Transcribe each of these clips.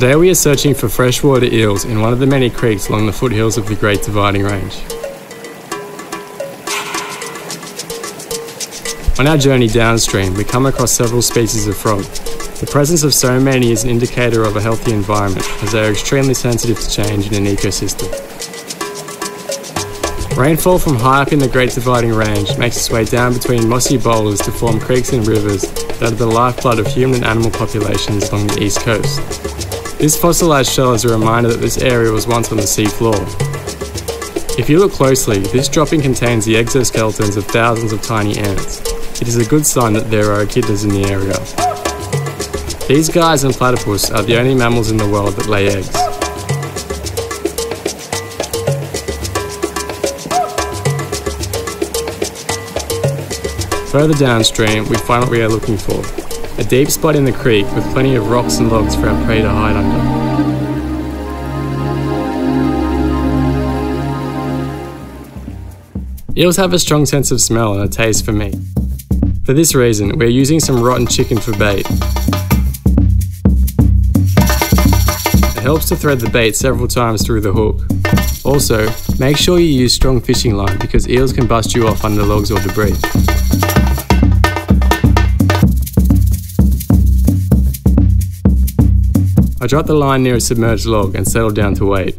Today we are searching for freshwater eels in one of the many creeks along the foothills of the Great Dividing Range. On our journey downstream, we come across several species of frog. The presence of so many is an indicator of a healthy environment, as they are extremely sensitive to change in an ecosystem. Rainfall from high up in the Great Dividing Range makes its way down between mossy boulders to form creeks and rivers that are the lifeblood of human and animal populations along the east coast. This fossilised shell is a reminder that this area was once on the sea floor. If you look closely, this dropping contains the exoskeletons of thousands of tiny ants. It is a good sign that there are echidnas in the area. These guys and platypus are the only mammals in the world that lay eggs. Further downstream, we find what we are looking for. A deep spot in the creek with plenty of rocks and logs for our prey to hide under. Eels have a strong sense of smell and a taste for meat. For this reason, we are using some rotten chicken for bait. It helps to thread the bait several times through the hook. Also, make sure you use strong fishing line because eels can bust you off under logs or debris. I dropped the line near a submerged log and settled down to wait.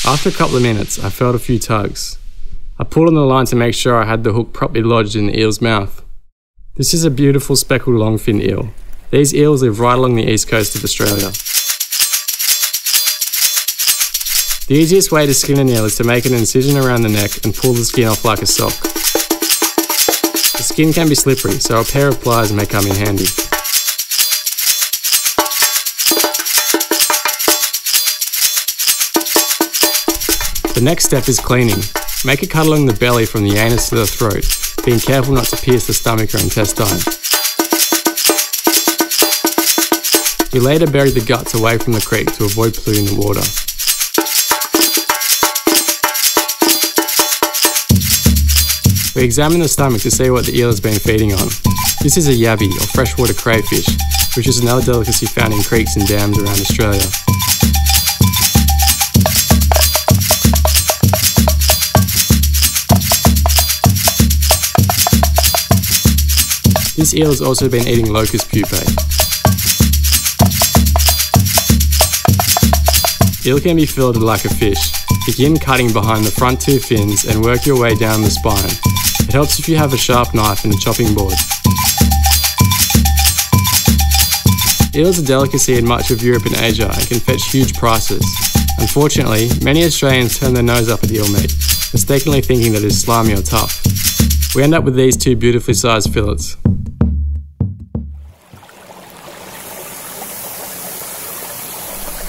After a couple of minutes, I felt a few tugs. I pulled on the line to make sure I had the hook properly lodged in the eel's mouth. This is a beautiful speckled longfin eel. These eels live right along the east coast of Australia. The easiest way to skin an eel is to make an incision around the neck and pull the skin off like a sock. The skin can be slippery, so a pair of pliers may come in handy. The next step is cleaning. Make a cut along the belly from the anus to the throat, being careful not to pierce the stomach or intestine. We later bury the guts away from the creek to avoid polluting the water. We examine the stomach to see what the eel has been feeding on. This is a yabby, or freshwater crayfish, which is another delicacy found in creeks and dams around Australia. This eel has also been eating locust pupae. Eel can be filleted like a fish. Begin cutting behind the front two fins and work your way down the spine. It helps if you have a sharp knife and a chopping board. Eel is a delicacy in much of Europe and Asia and can fetch huge prices. Unfortunately, many Australians turn their nose up at eel meat, mistakenly thinking that it is slimy or tough. We end up with these two beautifully sized fillets.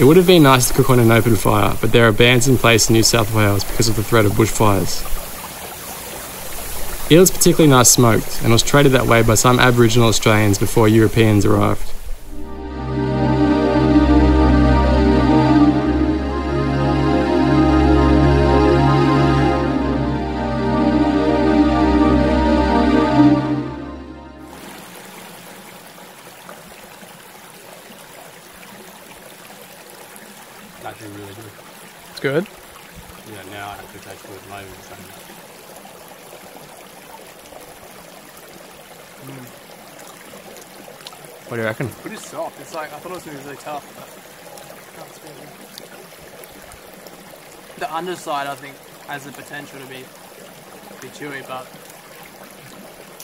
It would have been nice to cook on an open fire, but there are bans in place in New South Wales because of the threat of bushfires. Eel is particularly nice smoked, and was traded that way by some Aboriginal Australians before Europeans arrived. Actually really good. It's good? Yeah, now I have to taste it later and something. What do you reckon? Pretty soft. It's like, I thought it was going to be really tough, but the underside I think has the potential to be chewy, but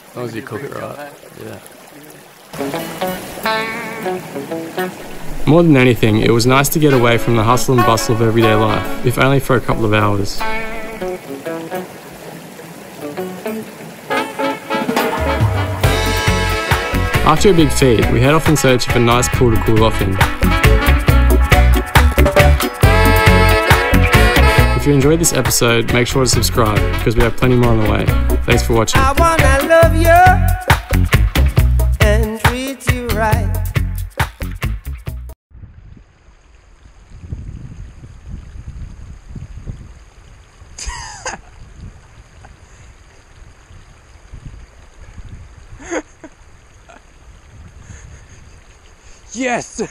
as long as you cook it right. Yeah. More than anything, it was nice to get away from the hustle and bustle of everyday life, if only for a couple of hours. After a big feed, we head off in search of a nice pool to cool off in. If you enjoyed this episode, make sure to subscribe, because we have plenty more on the way. Thanks for watching. I wanna love you and treat you right. Yes!